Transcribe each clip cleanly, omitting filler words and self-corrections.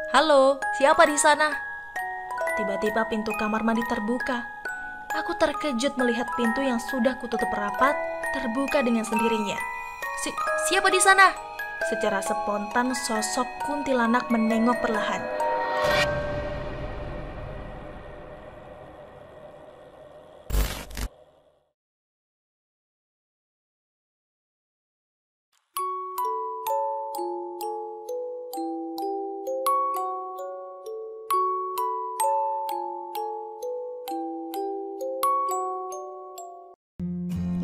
Halo, siapa di sana? Tiba-tiba pintu kamar mandi terbuka. Aku terkejut melihat pintu yang sudah kututup rapat terbuka dengan sendirinya. Siapa di sana? Secara spontan sosok kuntilanak menengok perlahan.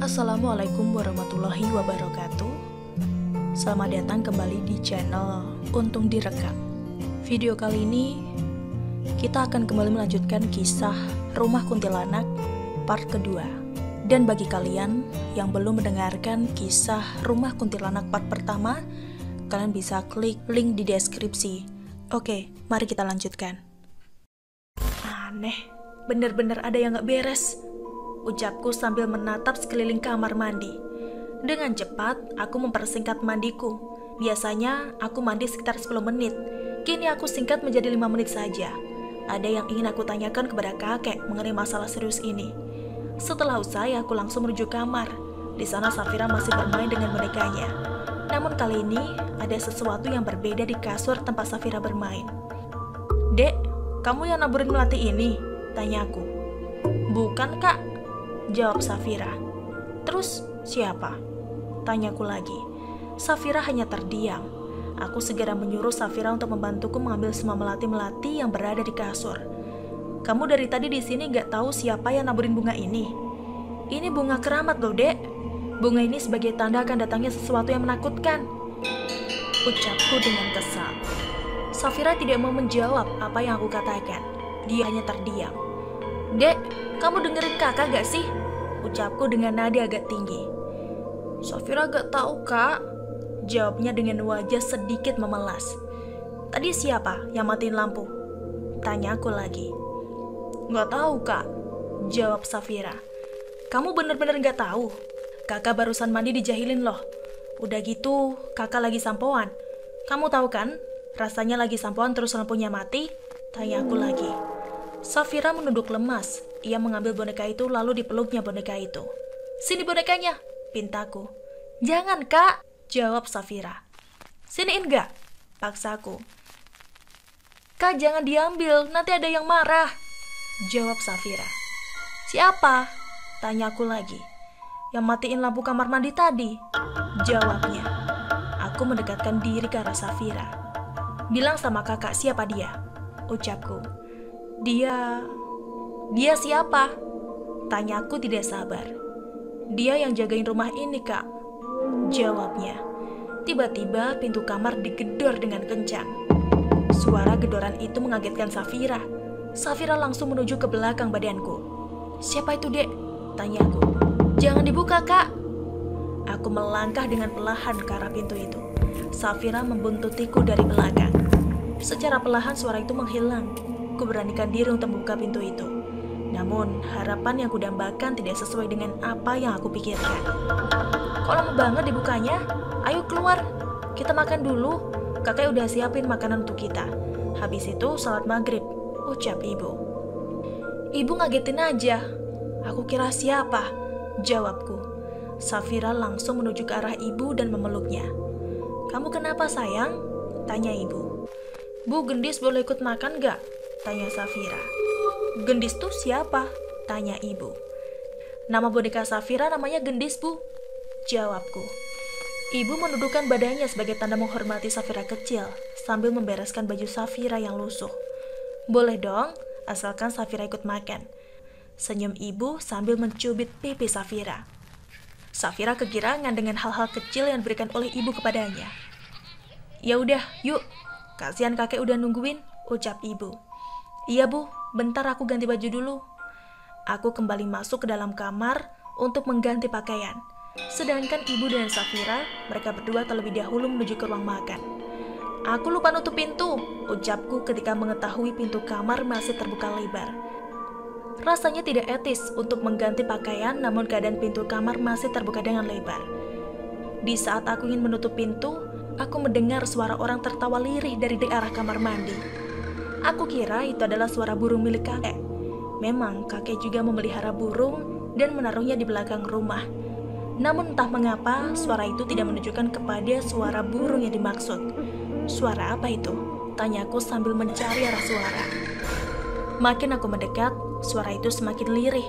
Assalamualaikum warahmatullahi wabarakatuh. Selamat datang kembali di channel Untung Direkam. Video kali ini kita akan kembali melanjutkan kisah Rumah Kuntilanak part kedua. Dan bagi kalian yang belum mendengarkan kisah Rumah Kuntilanak part pertama, kalian bisa klik link di deskripsi. Oke, mari kita lanjutkan. Aneh, bener-bener ada yang gak beres, ucapku sambil menatap sekeliling kamar mandi. Dengan cepat, aku mempersingkat mandiku. Biasanya, aku mandi sekitar 10 menit. Kini aku singkat menjadi 5 menit saja. Ada yang ingin aku tanyakan kepada kakek mengenai masalah serius ini. Setelah usai, aku langsung menuju kamar. Di sana Safira masih bermain dengan bonekanya. Namun kali ini, ada sesuatu yang berbeda di kasur tempat Safira bermain. "Dek, kamu yang naburin melati ini?" tanyaku. "Bukan, Kak," jawab Safira. "Terus siapa?" tanyaku lagi. Safira hanya terdiam. Aku segera menyuruh Safira untuk membantuku mengambil semua melati-melati yang berada di kasur. "Kamu dari tadi di sini gak tahu siapa yang naburin bunga ini? Ini bunga keramat loh, Dek. Bunga ini sebagai tanda akan datangnya sesuatu yang menakutkan," ucapku dengan kesal. Safira tidak mau menjawab apa yang aku katakan. Dia hanya terdiam. "Dek, kamu dengerin kakak gak sih?" ucapku dengan nada agak tinggi. "Safira gak tahu, Kak," jawabnya dengan wajah sedikit memelas. "Tadi siapa yang matiin lampu?" tanyaku lagi. "Gak tahu, Kak," jawab Safira. "Kamu bener-bener gak tahu? Kakak barusan mandi dijahilin loh. Udah gitu, kakak lagi sampoan. Kamu tahu kan, rasanya lagi sampoan terus lampunya mati?" tanyaku lagi. Safira menunduk lemas. Ia mengambil boneka itu lalu dipeluknya boneka itu. "Sini bonekanya," pintaku. "Jangan, Kak," jawab Safira. "Siniin gak?" paksaku. "Kak, jangan diambil, nanti ada yang marah," jawab Safira. "Siapa?" tanyaku lagi. "Yang matiin lampu kamar mandi tadi," jawabnya. Aku mendekatkan diri ke arah Safira. "Bilang sama kakak siapa dia," ucapku. Dia siapa?" tanyaku tidak sabar. "Dia yang jagain rumah ini, Kak," jawabnya. Tiba-tiba pintu kamar digedor dengan kencang. Suara gedoran itu mengagetkan Safira. Safira langsung menuju ke belakang badanku. "Siapa itu, Dek?" tanyaku. "Jangan dibuka, Kak." Aku melangkah dengan perlahan ke arah pintu itu. Safira membuntutiku dari belakang. Secara perlahan suara itu menghilang. Ku beranikan diri untuk membuka pintu itu. Namun, harapan yang kudambakan tidak sesuai dengan apa yang aku pikirkan. "Kok lama banget dibukanya? Ayo keluar, kita makan dulu. Kakak udah siapin makanan untuk kita. Habis itu salat maghrib," ucap ibu. "Ibu ngagetin aja. Aku kira siapa?" jawabku. Safira langsung menuju ke arah ibu dan memeluknya. "Kamu kenapa, sayang?" tanya ibu. "Bu, Gendis boleh ikut makan gak?" tanya Safira. "Gendis tuh siapa?" tanya ibu. "Nama boneka Safira namanya Gendis, Bu," jawabku. Ibu menundukkan badannya sebagai tanda menghormati Safira kecil sambil membereskan baju Safira yang lusuh. "Boleh dong, asalkan Safira ikut makan," senyum ibu sambil mencubit pipi Safira. Safira kegirangan dengan hal-hal kecil yang diberikan oleh ibu kepadanya. "Ya udah, yuk. Kasihan kakek udah nungguin," ucap ibu. "Iya, Bu, bentar aku ganti baju dulu." Aku kembali masuk ke dalam kamar untuk mengganti pakaian. Sedangkan ibu dan Safira, mereka berdua terlebih dahulu menuju ke ruang makan. "Aku lupa nutup pintu," ucapku ketika mengetahui pintu kamar masih terbuka lebar. Rasanya tidak etis untuk mengganti pakaian namun keadaan pintu kamar masih terbuka dengan lebar. Di saat aku ingin menutup pintu, aku mendengar suara orang tertawa lirih dari arah kamar mandi. Aku kira itu adalah suara burung milik kakek. Memang kakek juga memelihara burung dan menaruhnya di belakang rumah. Namun entah mengapa suara itu tidak menunjukkan kepada suara burung yang dimaksud. Suara apa itu? Tanyaku sambil mencari arah suara. Makin aku mendekat, suara itu semakin lirih.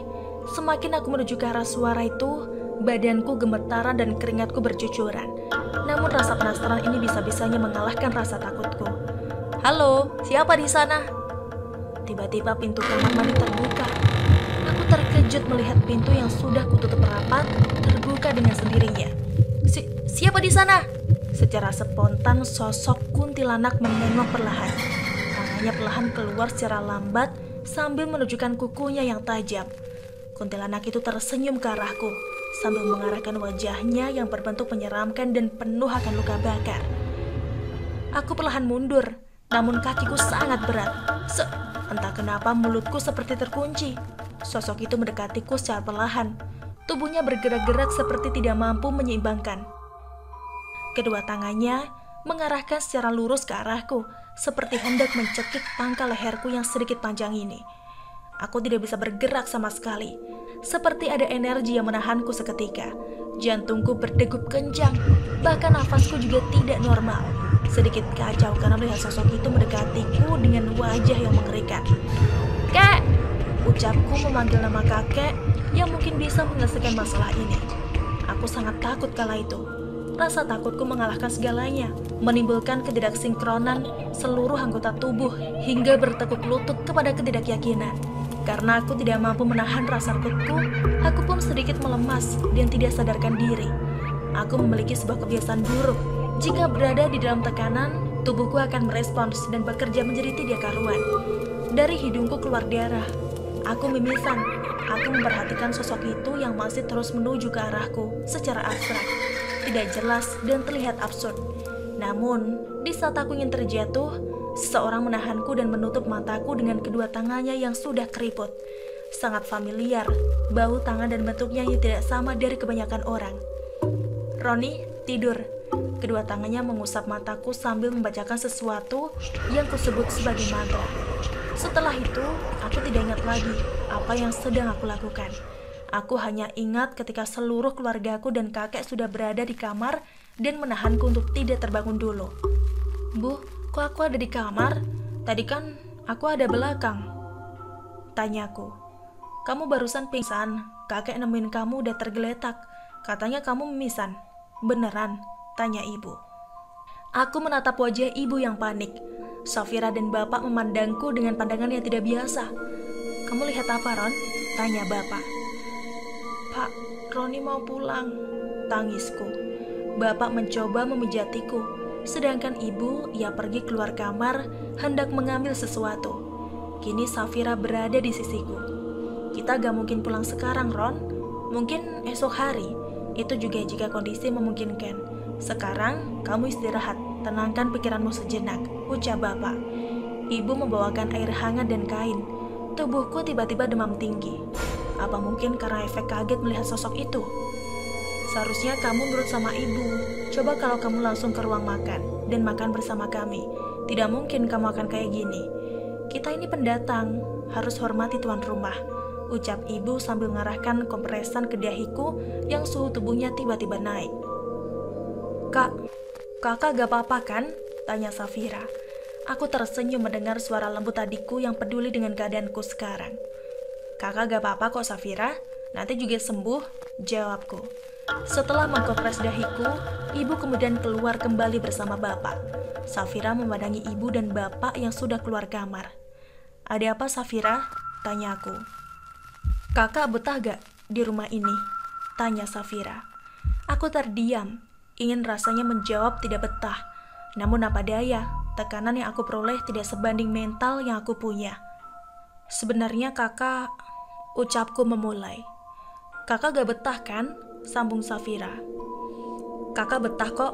Semakin aku menuju ke arah suara itu, badanku gemetaran dan keringatku bercucuran. Namun rasa penasaran ini bisa-bisanya mengalahkan rasa takutku. "Halo, siapa di sana?" Tiba-tiba pintu kamar mandi terbuka. Aku terkejut melihat pintu yang sudah kututup rapat terbuka dengan sendirinya. Siapa di sana?" Secara spontan sosok kuntilanak menengok perlahan. Tangannya perlahan keluar secara lambat sambil menunjukkan kukunya yang tajam. Kuntilanak itu tersenyum ke arahku sambil mengarahkan wajahnya yang berbentuk menyeramkan dan penuh akan luka bakar. Aku perlahan mundur, namun kakiku sangat berat. Entah kenapa mulutku seperti terkunci. Sosok itu mendekatiku secara perlahan. Tubuhnya bergerak-gerak seperti tidak mampu menyeimbangkan. Kedua tangannya mengarahkan secara lurus ke arahku, seperti hendak mencekik pangkal leherku yang sedikit panjang ini. Aku tidak bisa bergerak sama sekali. Seperti ada energi yang menahanku seketika. Jantungku berdegup kencang, bahkan nafasku juga tidak normal. Sedikit kacau karena melihat sosok itu mendekatiku dengan wajah yang mengerikan. "Kek!" Ucapku memanggil nama kakek yang mungkin bisa menyelesaikan masalah ini. Aku sangat takut kala itu. Rasa takutku mengalahkan segalanya, menimbulkan ketidaksinkronan seluruh anggota tubuh hingga bertekuk lutut kepada ketidakyakinan. Karena aku tidak mampu menahan rasa takutku, aku pun sedikit melemas dan tidak sadarkan diri. Aku memiliki sebuah kebiasaan buruk. Jika berada di dalam tekanan, tubuhku akan merespons dan bekerja menjadi tidak karuan. Dari hidungku keluar darah. Aku mimisan. Aku memperhatikan sosok itu yang masih terus menuju ke arahku secara abstrak. Tidak jelas dan terlihat absurd. Namun, di saat aku ingin terjatuh, seseorang menahanku dan menutup mataku dengan kedua tangannya yang sudah keriput. Sangat familiar, bau tangan dan bentuknya yang tidak sama dari kebanyakan orang. "Roni, tidur." Kedua tangannya mengusap mataku sambil membacakan sesuatu yang kusebut sebagai mantra. Setelah itu, aku tidak ingat lagi apa yang sedang aku lakukan. Aku hanya ingat ketika seluruh keluargaku dan kakek sudah berada di kamar dan menahanku untuk tidak terbangun dulu. "Bu, kok aku ada di kamar? Tadi kan aku ada belakang," tanyaku. "Kamu barusan pingsan. Kakek nemuin kamu udah tergeletak. Katanya kamu mimisan." "Beneran?" tanya ibu. Aku menatap wajah ibu yang panik. Safira dan bapak memandangku dengan pandangan yang tidak biasa. "Kamu lihat apa, Ron?" tanya bapak. "Pak, Roni mau pulang," tangisku. Bapak mencoba memijatiku, sedangkan ibu, ia pergi keluar kamar hendak mengambil sesuatu. Kini Safira berada di sisiku. "Kita gak mungkin pulang sekarang, Ron. Mungkin esok hari. Itu juga jika kondisi memungkinkan. Sekarang kamu istirahat, tenangkan pikiranmu sejenak," ucap bapak. Ibu membawakan air hangat dan kain. Tubuhku tiba-tiba demam tinggi. Apa mungkin karena efek kaget melihat sosok itu? "Seharusnya kamu nurut sama ibu. Coba kalau kamu langsung ke ruang makan dan makan bersama kami. Tidak mungkin kamu akan kayak gini. Kita ini pendatang, harus hormati tuan rumah," ucap ibu sambil mengarahkan kompresan ke dahiku yang suhu tubuhnya tiba-tiba naik. Kakak gak apa-apa kan?" tanya Safira. Aku tersenyum mendengar suara lembut adikku yang peduli dengan keadaanku sekarang. "Kakak gak apa-apa kok, Safira. Nanti juga sembuh," jawabku. Setelah mengkompres dahiku, ibu kemudian keluar kembali bersama bapak. Safira memandangi ibu dan bapak yang sudah keluar kamar. "Ada apa, Safira?" tanyaku. "Kakak betah gak di rumah ini?" tanya Safira. Aku terdiam, ingin rasanya menjawab tidak betah. Namun apa daya, tekanan yang aku peroleh tidak sebanding mental yang aku punya. "Sebenarnya kakak," ucapku memulai. "Kakak gak betah kan?" sambung Safira. "Kakak betah kok.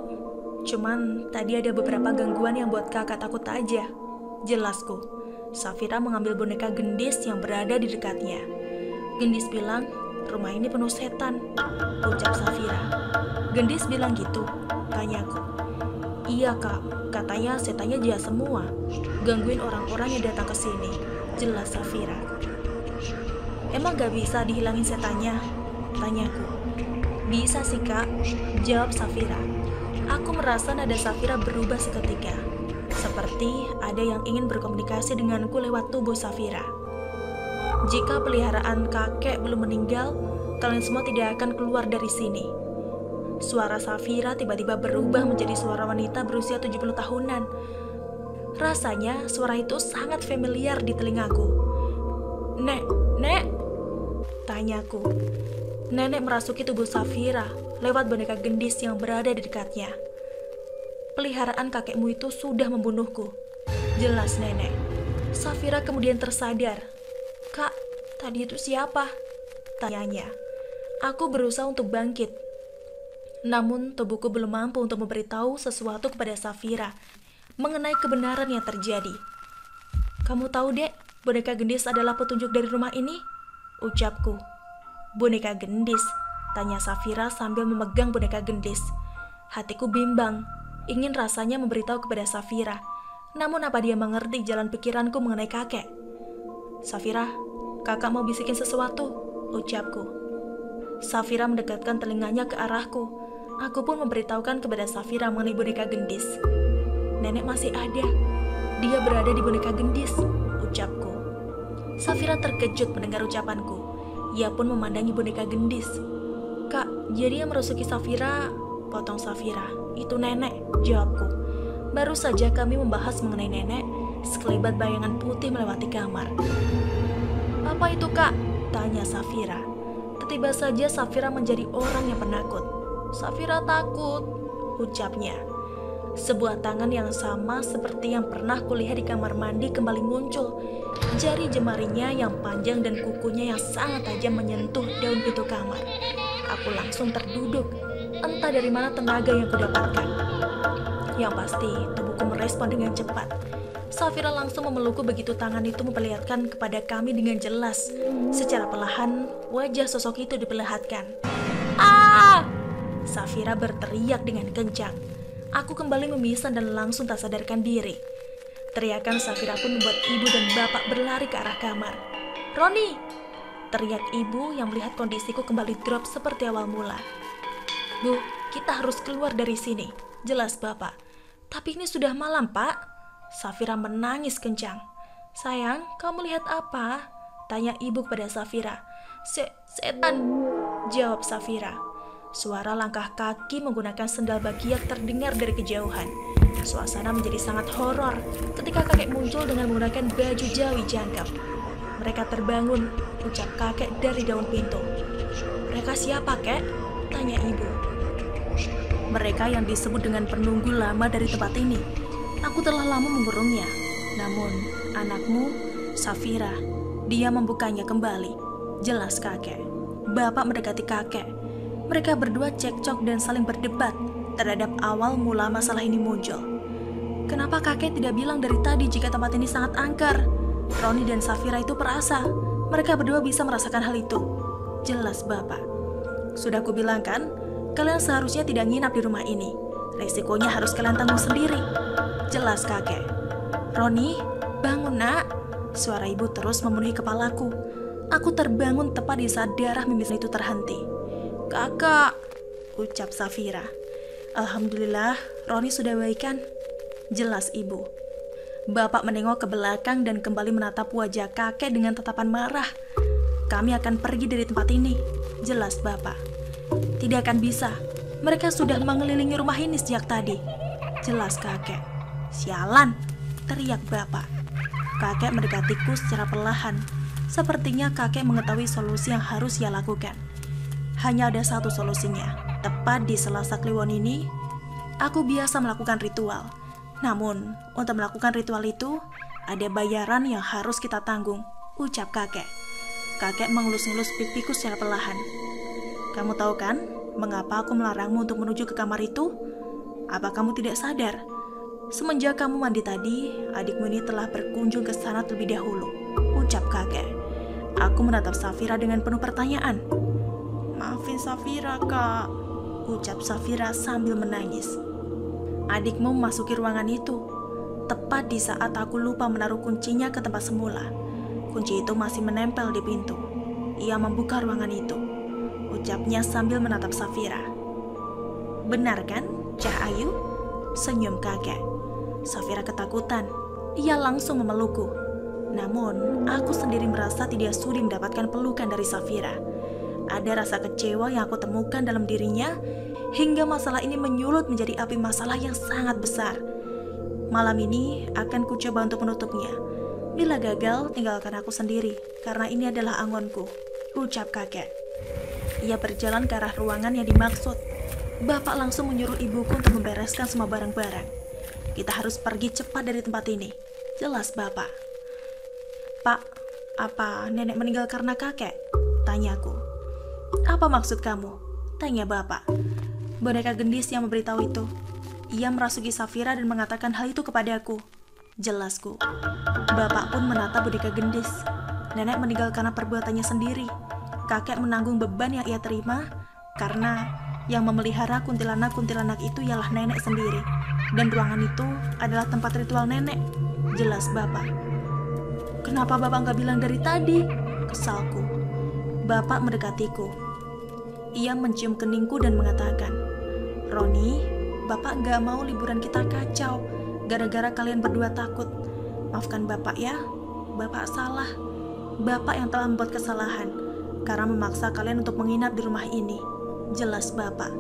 Cuman tadi ada beberapa gangguan yang buat kakak takut aja," jelasku. Safira mengambil boneka gendis yang berada di dekatnya. "Gendis bilang, rumah ini penuh setan," ucap Safira. "Gendis bilang gitu?" tanyaku. Iya kak, katanya setannya jahat semua, gangguin orang-orang yang datang ke sini, jelas Safira. Emang gak bisa dihilangin setannya? Tanyaku. Bisa sih kak, jawab Safira. Aku merasa nada Safira berubah seketika, seperti ada yang ingin berkomunikasi denganku lewat tubuh Safira. Jika peliharaan kakek belum meninggal, kalian semua tidak akan keluar dari sini. Suara Safira tiba-tiba berubah menjadi suara wanita berusia 70 tahunan. Rasanya suara itu sangat familiar di telingaku. Nek, tanyaku. Nenek merasuki tubuh Safira lewat boneka gendis yang berada di dekatnya. Peliharaan kakekmu itu sudah membunuhku, jelas nenek. Safira kemudian tersadar. Kak, tadi itu siapa? Tanyanya. Aku berusaha untuk bangkit. Namun tubuhku belum mampu untuk memberitahu sesuatu kepada Safira mengenai kebenaran yang terjadi. Kamu tahu dek, boneka gendis adalah petunjuk dari rumah ini? Ucapku. Boneka gendis? Tanya Safira sambil memegang boneka gendis. Hatiku bimbang, ingin rasanya memberitahu kepada Safira. Namun apa dia mengerti jalan pikiranku mengenai kakek? Safira, kakak mau bisikin sesuatu, ucapku. Safira mendekatkan telinganya ke arahku. Aku pun memberitahukan kepada Safira mengenai boneka gendis. Nenek masih ada. Dia berada di boneka gendis, ucapku. Safira terkejut mendengar ucapanku. Ia pun memandangi boneka gendis. Kak, jadi yang merasuki Safira, potong Safira, itu nenek, jawabku. Baru saja kami membahas mengenai nenek, sekelebat bayangan putih melewati kamar. Apa itu kak? Tanya Safira. Tiba saja Safira menjadi orang yang penakut. Safira takut, ucapnya. Sebuah tangan yang sama seperti yang pernah kulihat di kamar mandi kembali muncul. Jari jemarinya yang panjang dan kukunya yang sangat tajam menyentuh daun pintu kamar. Aku langsung terduduk. Entah dari mana tenaga yang kudapatkan. Yang pasti, tubuhku merespon dengan cepat. Safira langsung memelukku begitu tangan itu memperlihatkan kepada kami dengan jelas. Secara perlahan, wajah sosok itu diperlihatkan. Ah! Safira berteriak dengan kencang. Aku kembali memisah dan langsung tak sadarkan diri. Teriakan Safira pun membuat ibu dan bapak berlari ke arah kamar. Roni! Teriak ibu yang melihat kondisiku kembali drop seperti awal mula. Bu, kita harus keluar dari sini. Jelas bapak. Tapi ini sudah malam pak. Safira menangis kencang. Sayang, kamu lihat apa? Tanya ibu kepada Safira. Setan, jawab Safira. Suara langkah kaki menggunakan sendal bakiak terdengar dari kejauhan. Suasana menjadi sangat horor ketika kakek muncul dengan menggunakan baju Jawi jangkap. Mereka terbangun, ucap kakek dari daun pintu. Mereka siapa, kek? Tanya ibu. Mereka yang disebut dengan penunggu lama dari tempat ini. Aku telah lama mengurungnya. Namun, anakmu, Safira, dia membukanya kembali. Jelas kakek. Bapak mendekati kakek. Mereka berdua cekcok dan saling berdebat terhadap awal mula masalah ini muncul. Kenapa kakek tidak bilang dari tadi jika tempat ini sangat angker? Roni dan Safira itu perasa. Mereka berdua bisa merasakan hal itu. Jelas bapak. Sudah kubilang kan, kalian seharusnya tidak nginap di rumah ini. Resikonya harus kalian tanggung sendiri. Jelas kakek. Roni, bangun nak. Suara ibu terus memenuhi kepalaku. Aku terbangun tepat di saat darah mimisnya itu terhenti. Kakak, ucap Safira. Alhamdulillah, Roni sudah baik kan? Jelas ibu. Bapak menengok ke belakang dan kembali menatap wajah kakek dengan tatapan marah. Kami akan pergi dari tempat ini. Jelas bapak. Tidak akan bisa. Mereka sudah mengelilingi rumah ini sejak tadi. Jelas kakek. Sialan, teriak bapak. Kakek mendekatiku secara perlahan. Sepertinya kakek mengetahui solusi yang harus ia lakukan. Hanya ada satu solusinya. Tepat di sela-sela kliwon ini, aku biasa melakukan ritual. Namun, untuk melakukan ritual itu, ada bayaran yang harus kita tanggung, ucap kakek. Kakek mengelus-ngelus pipiku secara perlahan. Kamu tahu kan, mengapa aku melarangmu untuk menuju ke kamar itu? Apa kamu tidak sadar? Semenjak kamu mandi tadi, adikmu ini telah berkunjung ke sana terlebih dahulu, ucap kakek. Aku menatap Safira dengan penuh pertanyaan. Maafin Safira, kak, ucap Safira sambil menangis. Adikmu memasuki ruangan itu, tepat di saat aku lupa menaruh kuncinya ke tempat semula. Kunci itu masih menempel di pintu. Ia membuka ruangan itu, ucapnya sambil menatap Safira. Benar kan, Cah Ayu? Senyum kakek. Safira ketakutan. Ia langsung memelukku. Namun, aku sendiri merasa tidak sudi mendapatkan pelukan dari Safira. Ada rasa kecewa yang aku temukan dalam dirinya, hingga masalah ini menyulut menjadi api masalah yang sangat besar. Malam ini akan kucoba untuk menutupnya. Bila gagal, tinggalkan aku sendiri, karena ini adalah angonku, ucap kakek. Ia berjalan ke arah ruangan yang dimaksud. Bapak langsung menyuruh ibuku untuk membereskan semua barang-barang. Kita harus pergi cepat dari tempat ini, jelas Bapak. Pak, apa nenek meninggal karena kakek? Tanyaku. Apa maksud kamu? Tanya Bapak. Boneka gendis yang memberitahu itu. Ia merasuki Safira dan mengatakan hal itu kepadaku. Jelasku. Bapak pun menatap boneka gendis. Nenek meninggal karena perbuatannya sendiri. Kakek menanggung beban yang ia terima karena yang memelihara kuntilanak-kuntilanak itu ialah nenek sendiri. Dan ruangan itu adalah tempat ritual nenek. Jelas Bapak. Kenapa Bapak nggak bilang dari tadi? Kesalku. Bapak mendekatiku. Ia mencium keningku dan mengatakan, Roni, Bapak nggak mau liburan kita kacau gara-gara kalian berdua takut. Maafkan Bapak ya, Bapak salah. Bapak yang telah membuat kesalahan karena memaksa kalian untuk menginap di rumah ini. Jelas Bapak.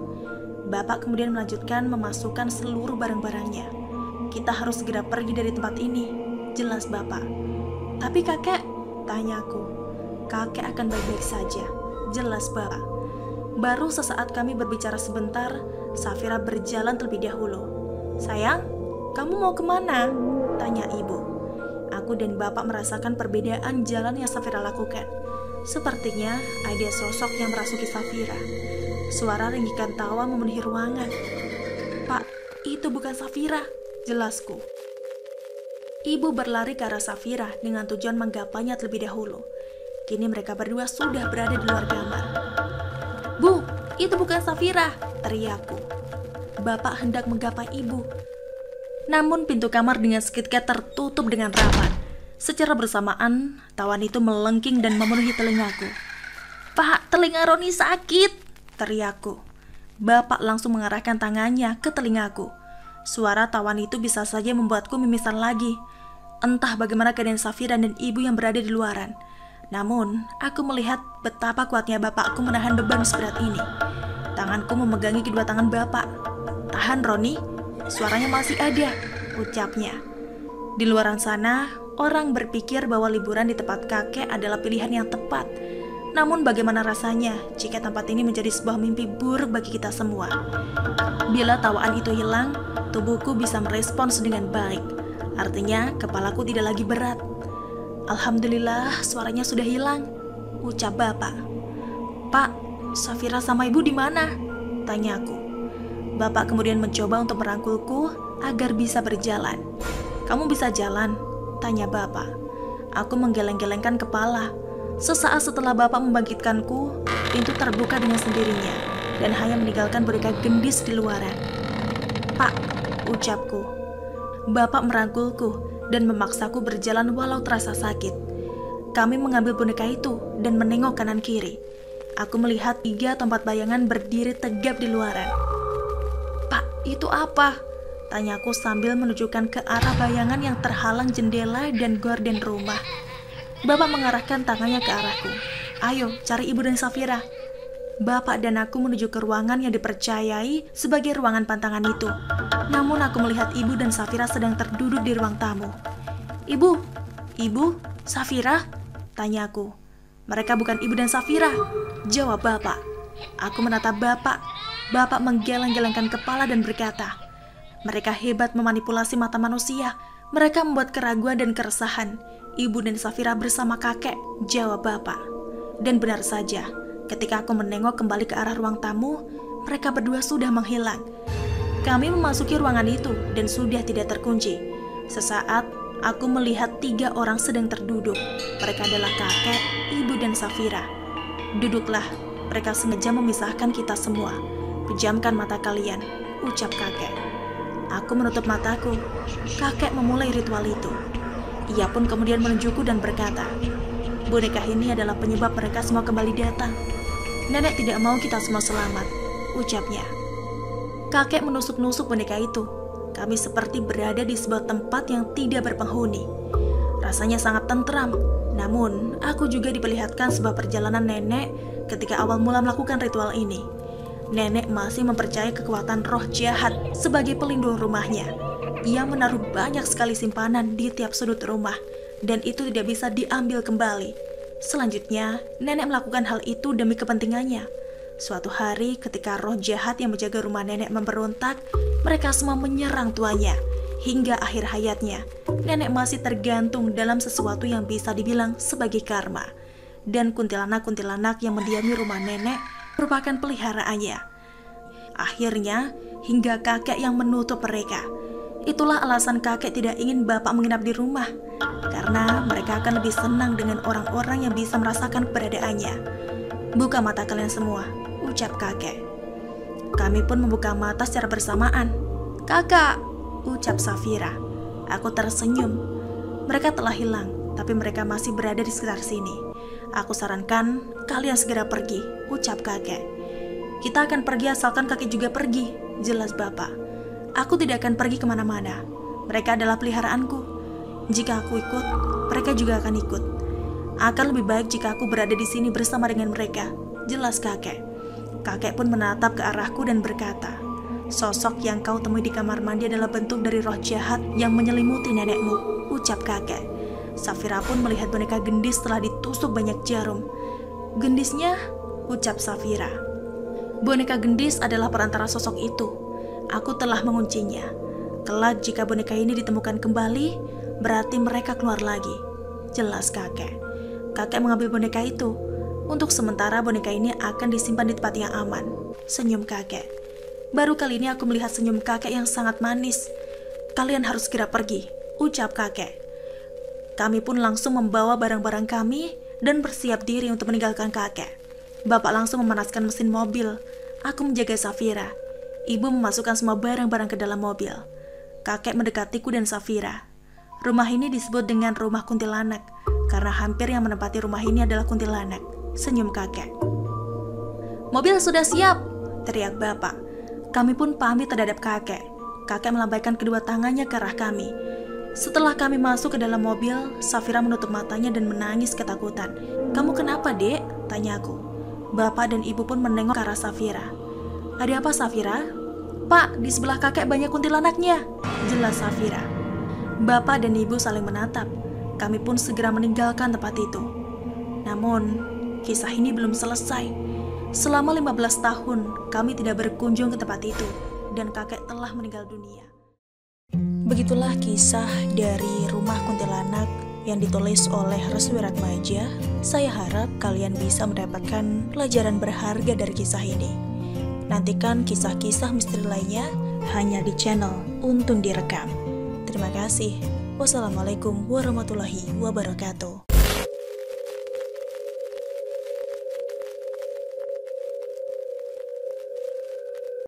Bapak kemudian melanjutkan memasukkan seluruh barang-barangnya. Kita harus segera pergi dari tempat ini. Jelas Bapak. Tapi kakek, tanyaku. Kakek akan baik-baik saja. Jelas Bapak. Baru sesaat kami berbicara sebentar, Safira berjalan terlebih dahulu. Sayang, kamu mau kemana? Tanya ibu. Aku dan Bapak merasakan perbedaan jalan yang Safira lakukan. Sepertinya ada sosok yang merasuki Safira. Suara ringgikan tawa memenuhi ruangan. Pak, itu bukan Safira, jelasku. Ibu berlari ke arah Safira dengan tujuan menggapainya terlebih dahulu. Kini mereka berdua sudah berada di luar kamar. Bu, itu bukan Safira, teriakku. Bapak hendak menggapai ibu. Namun pintu kamar dengan seketika tertutup dengan rapat. Secara bersamaan, tawan itu melengking dan memenuhi telingaku. Pak, telinga Roni sakit, teriakku. Bapak langsung mengarahkan tangannya ke telingaku. Suara tawan itu bisa saja membuatku mimisan lagi. Entah bagaimana keadaan Safira dan ibu yang berada di luaran. Namun, aku melihat betapa kuatnya bapakku menahan beban seberat ini. Tanganku memegangi kedua tangan bapak. Tahan Roni, suaranya masih ada, ucapnya. Di luaran sana, orang berpikir bahwa liburan di tempat kakek adalah pilihan yang tepat. Namun bagaimana rasanya jika tempat ini menjadi sebuah mimpi buruk bagi kita semua? Bila tawaan itu hilang, tubuhku bisa merespons dengan baik. Artinya, kepalaku tidak lagi berat. Alhamdulillah, suaranya sudah hilang, ucap bapak. Pak, Safira sama ibu di mana? Tanyaku. Bapak kemudian mencoba untuk merangkulku agar bisa berjalan. Kamu bisa jalan? Tanya bapak. Aku menggeleng-gelengkan kepala. Sesaat setelah bapak membangkitkanku, pintu terbuka dengan sendirinya dan hanya meninggalkan boneka gendis di luaran. Pak, ucapku. Bapak merangkulku dan memaksaku berjalan walau terasa sakit. Kami mengambil boneka itu dan menengok kanan kiri. Aku melihat 3 atau 4 bayangan berdiri tegap di luaran. Pak, itu apa? Tanyaku sambil menunjukkan ke arah bayangan yang terhalang jendela dan gorden rumah. Bapak mengarahkan tangannya ke arahku. Ayo, cari ibu dan Safira. Bapak dan aku menuju ke ruangan yang dipercayai sebagai ruangan pantangan itu. Namun aku melihat ibu dan Safira sedang terduduk di ruang tamu. Ibu, Safira? Tanyaku. Mereka bukan ibu dan Safira, jawab bapak. Aku menatap bapak. Bapak menggeleng-gelengkan kepala dan berkata, mereka hebat memanipulasi mata manusia. Mereka membuat keraguan dan keresahan. Ibu dan Safira bersama kakek, jawab bapak. Dan benar saja, ketika aku menengok kembali ke arah ruang tamu, mereka berdua sudah menghilang. Kami memasuki ruangan itu dan sudah tidak terkunci. Sesaat, aku melihat 3 orang sedang terduduk. Mereka adalah kakek, ibu, dan Safira. Duduklah, mereka sengaja memisahkan kita semua. Pejamkan mata kalian, ucap kakek. Aku menutup mataku. Kakek memulai ritual itu. Ia pun kemudian menunjukku dan berkata, boneka ini adalah penyebab mereka semua kembali datang. Nenek tidak mau kita semua selamat, ucapnya. Kakek menusuk-nusuk boneka itu. Kami seperti berada di sebuah tempat yang tidak berpenghuni. Rasanya sangat tentram. Namun, aku juga diperlihatkan sebuah perjalanan nenek ketika awal mula melakukan ritual ini. Nenek masih mempercayai kekuatan roh jahat sebagai pelindung rumahnya. Ia menaruh banyak sekali simpanan di tiap sudut rumah, dan itu tidak bisa diambil kembali. Selanjutnya, nenek melakukan hal itu demi kepentingannya. Suatu hari ketika roh jahat yang menjaga rumah nenek memberontak, mereka semua menyerang tuanya. Hingga akhir hayatnya, nenek masih tergantung dalam sesuatu yang bisa dibilang sebagai karma. Dan kuntilanak-kuntilanak yang mendiami rumah nenek merupakan peliharaannya. Akhirnya, hingga kakek yang menutup mereka. Itulah alasan kakek tidak ingin bapak menginap di rumah, karena mereka akan lebih senang dengan orang-orang yang bisa merasakan keberadaannya. Buka mata kalian semua, ucap kakek. Kami pun membuka mata secara bersamaan. Kakak, ucap Safira. Aku tersenyum. Mereka telah hilang, tapi mereka masih berada di sekitar sini. Aku sarankan kalian segera pergi, ucap kakek. Kita akan pergi asalkan kakek juga pergi, jelas bapak. Aku tidak akan pergi kemana-mana. Mereka adalah peliharaanku. Jika aku ikut, mereka juga akan ikut. Akan lebih baik jika aku berada di sini bersama dengan mereka, jelas kakek. Kakek pun menatap ke arahku dan berkata, sosok yang kau temui di kamar mandi adalah bentuk dari roh jahat yang menyelimuti nenekmu, ucap kakek. Safira pun melihat boneka gendis setelah ditusuk banyak jarum. Gendisnya, ucap Safira. Boneka gendis adalah perantara sosok itu. Aku telah menguncinya. Kelak jika boneka ini ditemukan kembali, berarti mereka keluar lagi, jelas kakek. Kakek mengambil boneka itu. Untuk sementara boneka ini akan disimpan di tempat yang aman, senyum kakek. Baru kali ini aku melihat senyum kakek yang sangat manis. Kalian harus segera pergi, ucap kakek. Kami pun langsung membawa barang-barang kami dan bersiap diri untuk meninggalkan kakek. Bapak langsung memanaskan mesin mobil. Aku menjaga Safira. Ibu memasukkan semua barang-barang ke dalam mobil. Kakek mendekatiku dan Safira. Rumah ini disebut dengan rumah kuntilanak, karena hampir yang menempati rumah ini adalah kuntilanak, senyum kakek. Mobil sudah siap, teriak bapak. Kami pun pamit terhadap kakek. Kakek melambaikan kedua tangannya ke arah kami. Setelah kami masuk ke dalam mobil, Safira menutup matanya dan menangis ketakutan. Kamu kenapa, dek? Tanyaku. Bapak dan ibu pun menengok ke arah Safira. Ada apa, Safira? Pak, di sebelah kakek banyak kuntilanaknya, jelas Safira. Bapak dan ibu saling menatap. Kami pun segera meninggalkan tempat itu. Namun, kisah ini belum selesai. Selama 15 tahun, kami tidak berkunjung ke tempat itu, dan kakek telah meninggal dunia. Begitulah kisah dari Rumah Kuntilanak yang ditulis oleh Restu Wiratmaja. Saya harap kalian bisa mendapatkan pelajaran berharga dari kisah ini. Nantikan kisah-kisah misteri lainnya hanya di channel Untung Direkam. Terima kasih. Wassalamualaikum warahmatullahi wabarakatuh.